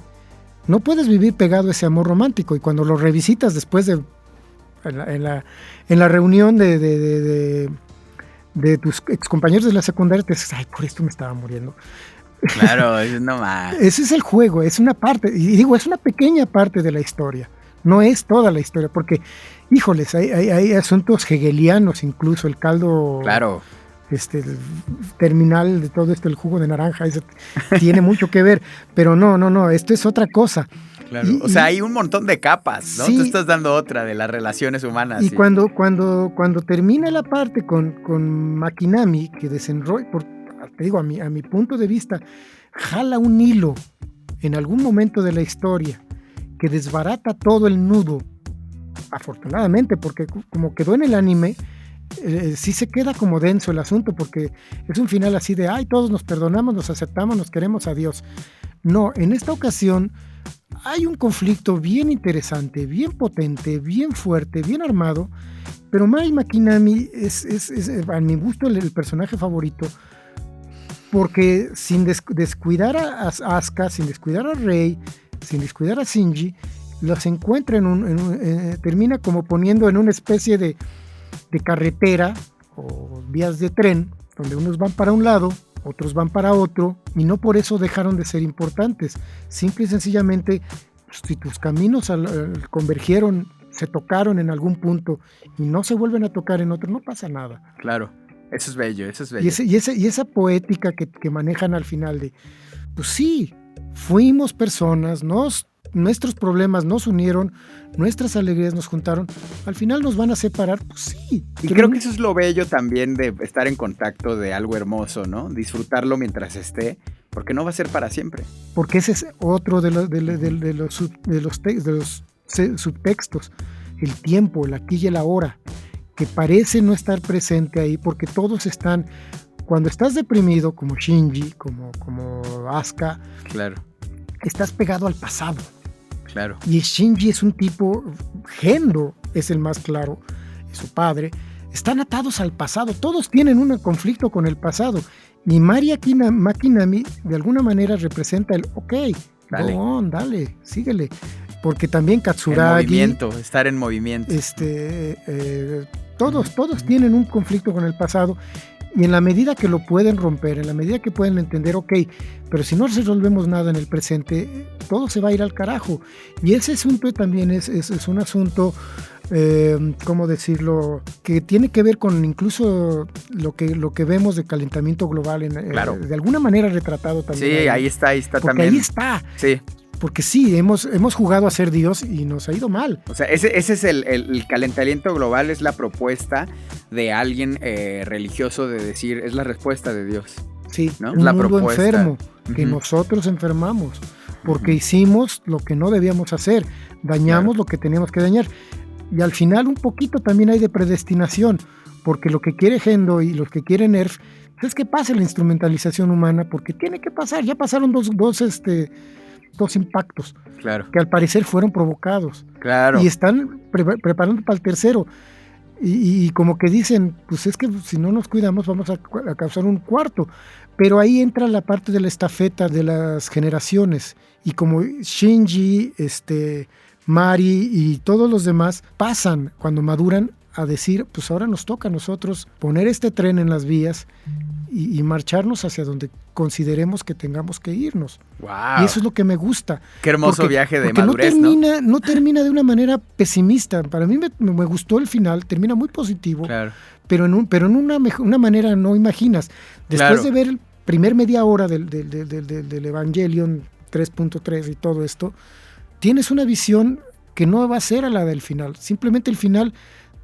no puedes vivir pegado a ese amor romántico, y cuando lo revisitas después en la reunión de tus excompañeros de la secundaria, te dices, ay, por esto me estaba muriendo. Claro, no más. Ese es el juego, es una parte, y digo, es una pequeña parte de la historia, no es toda la historia, porque, híjoles, hay asuntos hegelianos, incluso el caldo, claro, el terminal de todo esto, el jugo de naranja, eso tiene mucho que ver, pero no, esto es otra cosa. Claro. O sea, hay un montón de capas, ¿no? Sí, tú estás dando otra de las relaciones humanas. Y cuando termina la parte con Makinami, que desenrolla, te digo, a mi punto de vista, jala un hilo en algún momento de la historia que desbarata todo el nudo, afortunadamente, porque como quedó en el anime, sí se queda como denso el asunto, porque es un final así de, ay, todos nos perdonamos, nos aceptamos, nos queremos, adiós. No, en esta ocasión hay un conflicto bien interesante, bien potente, bien fuerte, bien armado, pero Mari Makinami es a mi gusto el personaje favorito, porque sin descuidar a Asuka, sin descuidar a Rei, sin descuidar a Shinji, los encuentra termina como poniendo en una especie de carretera o vías de tren, donde unos van para un lado, otros van para otro, y no por eso dejaron de ser importantes. Simple y sencillamente, si tus caminos convergieron, se tocaron en algún punto y no se vuelven a tocar en otro, no pasa nada. Claro, eso es bello. Y esa poética que manejan al final de, pues sí, fuimos personas, nuestros problemas nos unieron, nuestras alegrías nos juntaron, al final nos van a separar, pues sí. Y creo que eso es lo bello también de estar en contacto de algo hermoso, ¿no? Disfrutarlo mientras esté, porque no va a ser para siempre. Porque ese es otro de los subtextos, el tiempo, el aquí y el ahora, que parece no estar presente ahí, porque todos están, cuando estás deprimido, como Shinji, como Asuka, claro, estás pegado al pasado. Claro. Y Shinji es un tipo, Gendo es el más claro, es su padre, están atados al pasado, todos tienen un conflicto con el pasado, y Mari Makinami de alguna manera representa el, ok, dale. Go on, dale, síguele, porque también Katsuragi, estar en movimiento, todos tienen un conflicto con el pasado, y en la medida que lo pueden romper, en la medida que pueden entender, ok, pero si no resolvemos nada en el presente, todo se va a ir al carajo. Y ese asunto también es un asunto, ¿cómo decirlo?, que tiene que ver con incluso lo que vemos de calentamiento global, claro, de alguna manera retratado también. Sí, ahí está porque también. Ahí está. Sí. Porque sí, hemos jugado a ser Dios y nos ha ido mal. O sea, ese es el calentamiento global, es la propuesta de alguien religioso de decir, es la respuesta de Dios. Sí, ¿no? un La mundo propuesta. enfermo, que Ujú. nosotros enfermamos, porque hicimos lo que no debíamos hacer, dañamos lo que teníamos que dañar. Y al final un poquito también hay de predestinación, porque lo que quiere Gendo y los que quiere Nerf es que pase la instrumentalización humana, porque tiene que pasar. Ya pasaron dos impactos Claro, que al parecer fueron provocados claro. y están preparando para el tercero. Y como que dicen, pues es que si no nos cuidamos vamos a causar un cuarto. Pero ahí entra la parte de la estafeta de las generaciones. Y como Shinji, Mari y todos los demás pasan cuando maduran a decir, pues ahora nos toca a nosotros poner este tren en las vías y marcharnos hacia donde consideremos que tengamos que irnos. Wow. Y eso es lo que me gusta. Qué hermoso viaje de porque madurez, no termina de una manera pesimista. Para mí me gustó el final, termina muy positivo, Claro. pero en una manera no imaginas. Después Claro. de ver el primer media hora del Evangelion 3.3 y todo esto, tienes una visión que no va a ser a la del final. Simplemente el final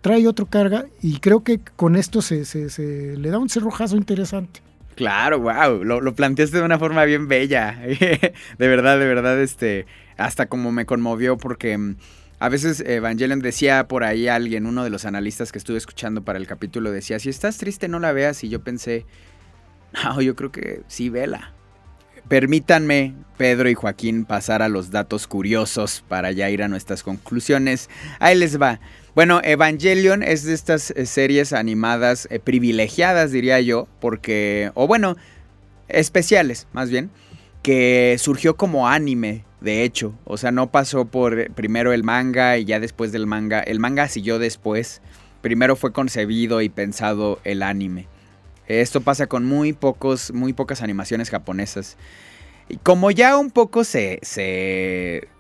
trae otra carga y creo que con esto se le da un cerrojazo interesante. Claro, wow, lo planteaste de una forma bien bella. De verdad, hasta como me conmovió porque a veces Evangelion decía por ahí alguien, uno de los analistas que estuve escuchando para el capítulo decía, si estás triste no la veas, y yo pensé, no, yo creo que sí, vela. Permítanme, Pedro y Joaquín, pasar a los datos curiosos para ya ir a nuestras conclusiones. Ahí les va. Bueno, Evangelion es de estas series animadas privilegiadas, diría yo, porque, o bueno, especiales, más bien, que surgió como anime, de hecho. O sea, no pasó por primero el manga y ya después del manga. El manga siguió después. Primero fue concebido y pensado el anime. Esto pasa con muy pocas animaciones japonesas. Y como ya un poco se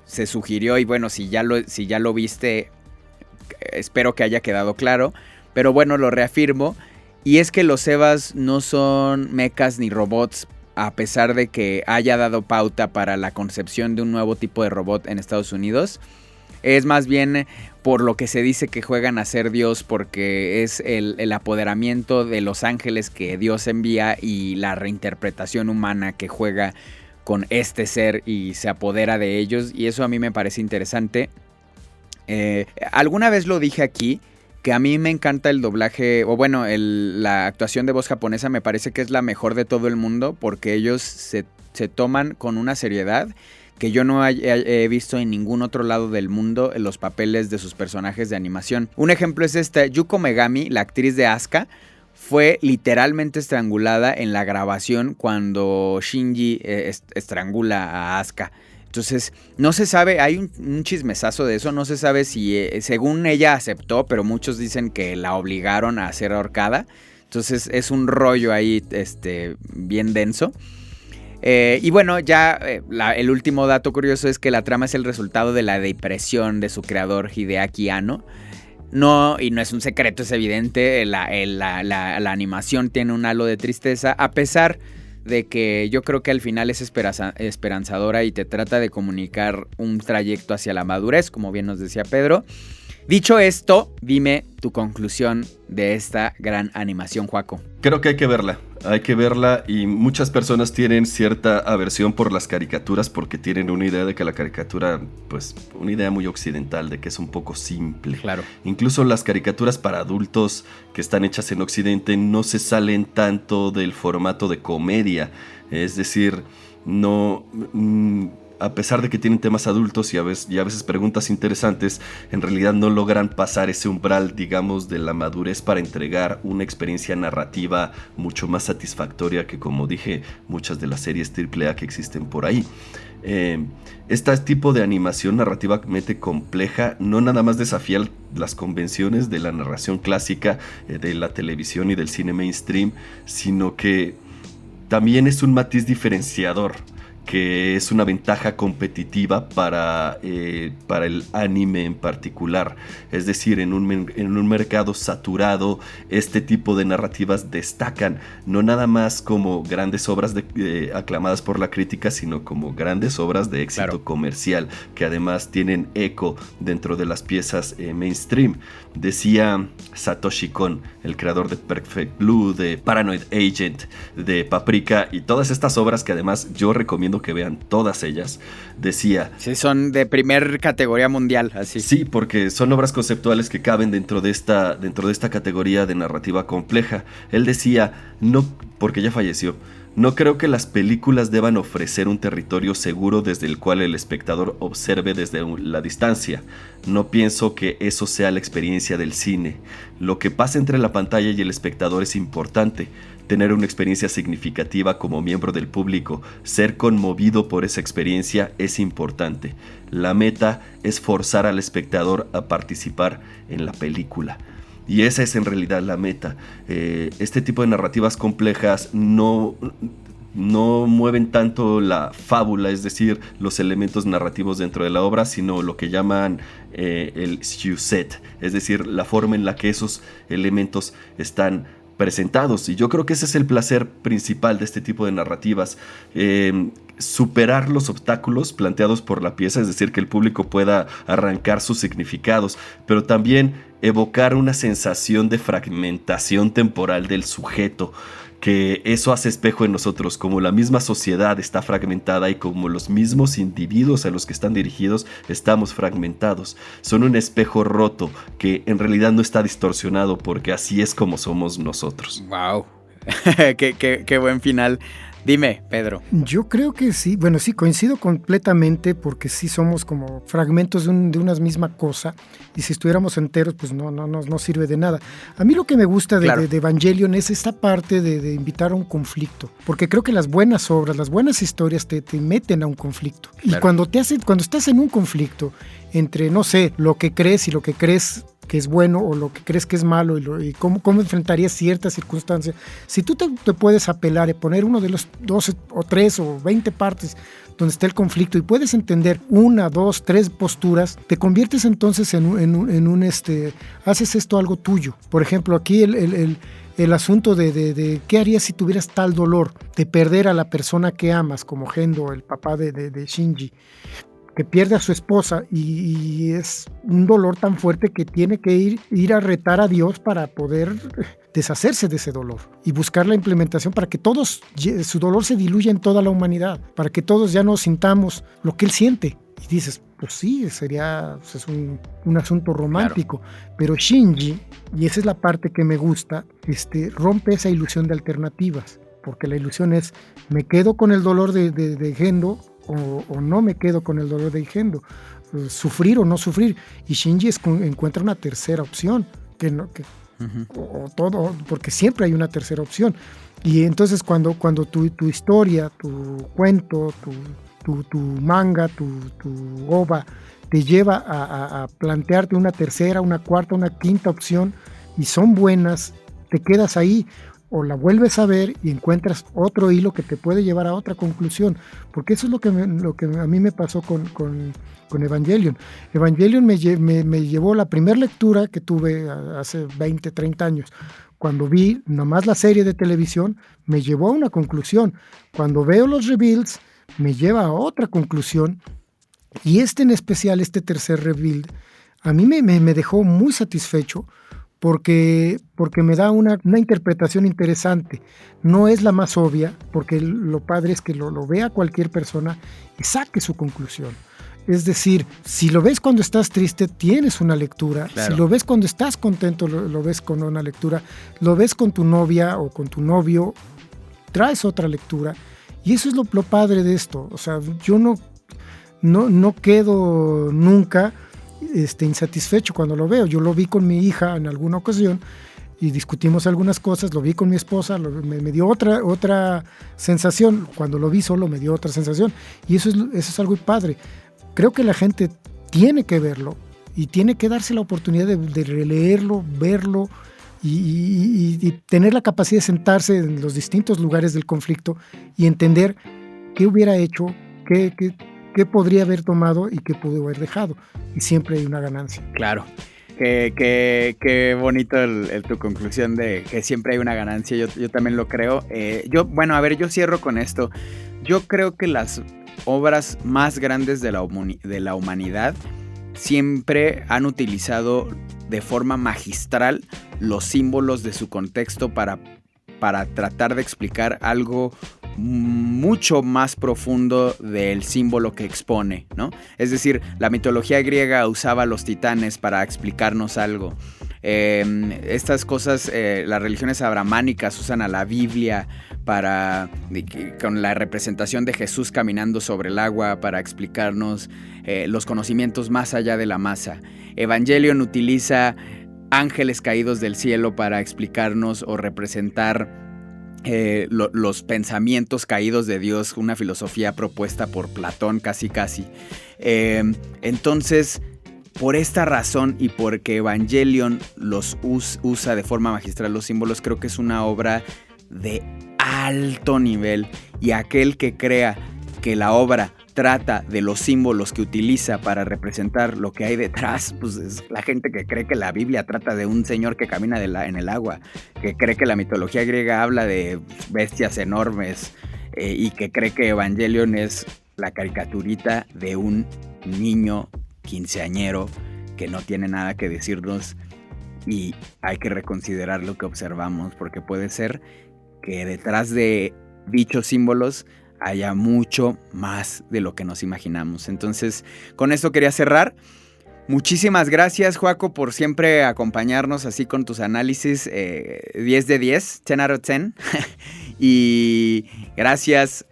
sugirió, y bueno, si ya lo viste, espero que haya quedado claro. Pero bueno, lo reafirmo. Y es que los EVAs no son mechas ni robots, a pesar de que haya dado pauta para la concepción de un nuevo tipo de robot en Estados Unidos. Es más bien por lo que se dice que juegan a ser Dios, porque es el apoderamiento de los ángeles que Dios envía y la reinterpretación humana que juega con este ser y se apodera de ellos. Y eso a mí me parece interesante. Alguna vez lo dije aquí, que a mí me encanta el doblaje, o bueno, la actuación de voz japonesa me parece que es la mejor de todo el mundo, porque ellos se toman con una seriedad que yo no he visto en ningún otro lado del mundo en los papeles de sus personajes de animación. Un ejemplo es esta: Yuko Megami, la actriz de Asuka, fue literalmente estrangulada en la grabación cuando Shinji estrangula a Asuka. Entonces, no se sabe, hay un chismesazo de eso, no se sabe si, según ella aceptó, pero muchos dicen que la obligaron a ser ahorcada. Entonces, es un rollo ahí, bien denso. Y bueno, ya el último dato curioso es que la trama es el resultado de la depresión de su creador, Hideaki Anno. No, y no es un secreto, es evidente, la animación tiene un halo de tristeza, a pesar de que yo creo que al final es esperanzadora y te trata de comunicar un trayecto hacia la madurez, como bien nos decía Pedro. Dicho esto, dime tu conclusión de esta gran animación, Joaco. Creo que hay que verla y muchas personas tienen cierta aversión por las caricaturas porque tienen una idea de que la caricatura, pues una idea muy occidental de que es un poco simple. Claro. Incluso las caricaturas para adultos que están hechas en Occidente no se salen tanto del formato de comedia, es decir, no... a pesar de que tienen temas adultos y a veces preguntas interesantes, en realidad no logran pasar ese umbral, digamos, de la madurez para entregar una experiencia narrativa mucho más satisfactoria que, como dije, muchas de las series AAA que existen por ahí. Este tipo de animación narrativamente compleja no nada más desafía las convenciones de la narración clásica, de la televisión y del cine mainstream, sino que también es un matiz diferenciador, que es una ventaja competitiva para el anime en particular. Es decir, en un mercado saturado, este tipo de narrativas destacan, no nada más como grandes obras aclamadas por la crítica, sino como grandes obras de éxito, claro, comercial, que además tienen eco dentro de las piezas mainstream. Decía Satoshi Kon, el creador de Perfect Blue, de Paranoid Agent, de Paprika y todas estas obras que además yo recomiendo que vean todas ellas, decía... Sí, son de primer categoría mundial, así. Sí, porque son obras conceptuales que caben dentro de esta categoría de narrativa compleja. Él decía, no, porque ya falleció, no creo que las películas deban ofrecer un territorio seguro desde el cual el espectador observe desde la distancia. No pienso que eso sea la experiencia del cine. Lo que pasa entre la pantalla y el espectador es importante. Tener una experiencia significativa como miembro del público, ser conmovido por esa experiencia es importante. La meta es forzar al espectador a participar en la película. Y esa es en realidad la meta. Este tipo de narrativas complejas no mueven tanto la fábula, es decir, los elementos narrativos dentro de la obra, sino lo que llaman el sujet, es decir, la forma en la que esos elementos están presentados. Y yo creo que ese es el placer principal de este tipo de narrativas. Superar los obstáculos planteados por la pieza, es decir, que el público pueda arrancar sus significados, pero también evocar una sensación de fragmentación temporal del sujeto, que eso hace espejo en nosotros, como la misma sociedad está fragmentada y como los mismos individuos a los que están dirigidos estamos fragmentados. Son un espejo roto que en realidad no está distorsionado, porque así es como somos nosotros. ¡Wow! qué buen final. Dime, Pedro. Yo creo que sí, bueno, sí, coincido completamente, porque sí somos como fragmentos de una misma cosa, y si estuviéramos enteros, pues no sirve de nada. A mí lo que me gusta de Evangelion es esta parte de invitar a un conflicto, porque creo que las buenas obras, las buenas historias te meten a un conflicto. Claro. Y cuando estás en un conflicto entre, no sé, lo que crees y lo que crees que es bueno o lo que crees que es malo y cómo enfrentarías ciertas circunstancias. Si tú te puedes apelar y poner uno de los 12 o 3 o 20 partes donde está el conflicto y puedes entender 1, 2, 3 posturas, te conviertes entonces haces esto algo tuyo. Por ejemplo, aquí el asunto de qué harías si tuvieras tal dolor de perder a la persona que amas, como Gendo, el papá de Shinji, que pierde a su esposa, y es un dolor tan fuerte que tiene que ir a retar a Dios para poder deshacerse de ese dolor y buscar la implementación para que su dolor se diluya en toda la humanidad, para que todos ya no sintamos lo que él siente. Y dices, pues sí, es un asunto romántico, claro. Pero Shinji, y esa es la parte que me gusta, rompe esa ilusión de alternativas, porque la ilusión es, me quedo con el dolor de Gendo, o no me quedo con el dolor de Gendo, sufrir o no sufrir, y Shinji encuentra una tercera opción, o todo, porque siempre hay una tercera opción. Y entonces cuando tu historia, tu cuento, tu manga, tu ova te lleva a plantearte una tercera, una cuarta, una quinta opción, y son buenas, te quedas ahí, o la vuelves a ver y encuentras otro hilo que te puede llevar a otra conclusión, porque eso es lo que a mí me pasó con Evangelion. Evangelion me llevó la primera lectura que tuve hace 20, 30 años. Cuando vi nomás la serie de televisión, me llevó a una conclusión. Cuando veo los reveals, me lleva a otra conclusión. Y en especial, este tercer reveal, a mí me dejó muy satisfecho, porque me da una interpretación interesante. No es la más obvia, porque lo padre es que lo vea cualquier persona y saque su conclusión. Es decir, si lo ves cuando estás triste, tienes una lectura. Claro. Si lo ves cuando estás contento, lo ves con una lectura. Lo ves con tu novia o con tu novio, traes otra lectura. Y eso es lo padre de esto. O sea, yo no quedo nunca insatisfecho cuando lo veo. Yo lo vi con mi hija en alguna ocasión y discutimos algunas cosas, lo vi con mi esposa, me dio otra sensación. Cuando lo vi solo me dio otra sensación, y eso es algo padre. Creo que la gente tiene que verlo y tiene que darse la oportunidad de releerlo, verlo y tener la capacidad de sentarse en los distintos lugares del conflicto y entender qué hubiera hecho, qué podría haber tomado y qué pudo haber dejado. Y siempre hay una ganancia. Claro. Qué bonito tu conclusión de que siempre hay una ganancia. Yo también lo creo. Yo cierro con esto. Yo creo que las obras más grandes de la humanidad siempre han utilizado de forma magistral los símbolos de su contexto para tratar de explicar algo mucho más profundo del símbolo que expone, ¿no? Es decir, la mitología griega usaba a los titanes para explicarnos algo. Estas cosas, las religiones abrahámicas usan a la Biblia con la representación de Jesús caminando sobre el agua para explicarnos los conocimientos más allá de la masa. Evangelion utiliza ángeles caídos del cielo para explicarnos o representar los pensamientos caídos de Dios, una filosofía propuesta por Platón casi. Entonces, por esta razón y porque Evangelion los usa de forma magistral los símbolos, creo que es una obra de alto nivel, y aquel que crea que la obra trata de los símbolos que utiliza para representar lo que hay detrás, pues es la gente que cree que la Biblia trata de un señor que camina en el agua, que cree que la mitología griega habla de bestias enormes, y que cree que Evangelion es la caricaturita de un niño quinceañero que no tiene nada que decirnos, y hay que reconsiderar lo que observamos, porque puede ser que detrás de dichos símbolos haya mucho más de lo que nos imaginamos. Entonces, con esto quería cerrar. Muchísimas gracias, Joaco, por siempre acompañarnos así con tus análisis. 10 de 10, 10 out of 10. Y gracias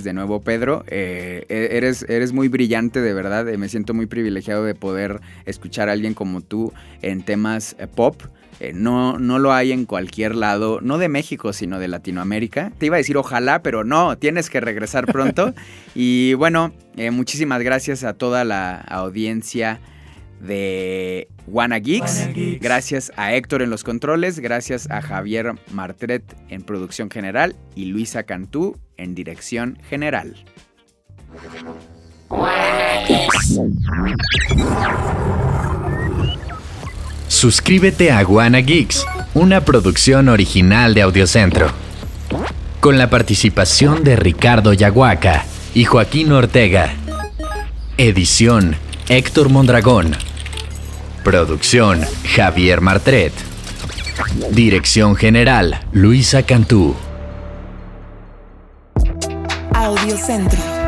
de nuevo, Pedro. Eres muy brillante, de verdad. Me siento muy privilegiado de poder escuchar a alguien como tú en temas pop. No lo hay en cualquier lado, no de México, sino de Latinoamérica. Te iba a decir ojalá, pero no, tienes que regresar pronto. Y bueno, muchísimas gracias a toda la audiencia de Wanna Geeks. Gracias a Héctor en los controles, gracias a Javier Martret en producción general y Luisa Cantú en dirección general. Suscríbete a Wanna Geeks, una producción original de Audiocentro, con la participación de Ricardo Yaguaca y Joaquín Ortega. Edición Héctor Mondragón. Producción Javier Martret. Dirección general Luisa Cantú. Audiocentro.